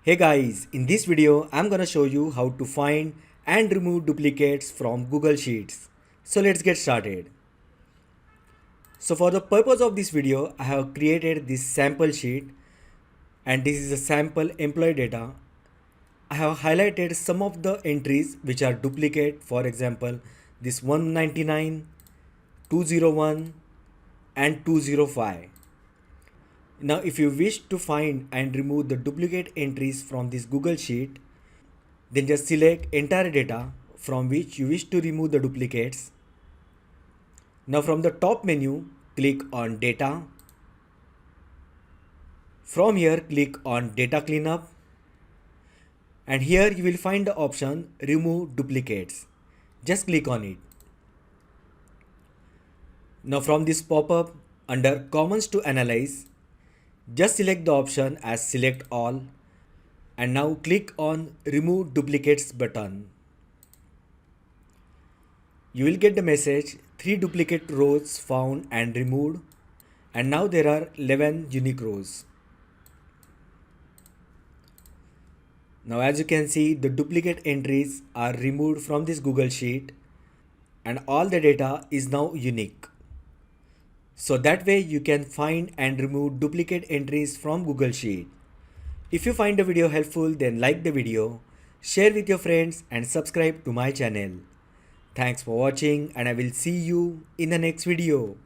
Hey guys, in this video I'm gonna show you how to find and remove duplicates from Google Sheets. So let's get started. So for the purpose of this video, I have created this sample sheet and this is a sample employee data. I have highlighted some of the entries which are duplicate, for example, this 199, 201 and 205. Now if you wish to find and remove the duplicate entries from this Google Sheet, then just select entire data from which you wish to remove the duplicates. Now from the top menu, click on data. From here, click on data cleanup. And here you will find the option remove duplicates. Just click on it. Now from this pop-up under commons to analyze, just select the option as select all and now click on remove duplicates button. You will get the message 3 duplicate rows found and removed, and now there are 11 unique rows. Now as you can see, the duplicate entries are removed from this Google Sheet and all the data is now unique. So that way you can find and remove duplicate entries from Google Sheet. If you find the video helpful, then like the video, share with your friends and subscribe to my channel. Thanks for watching and I will see you in the next video.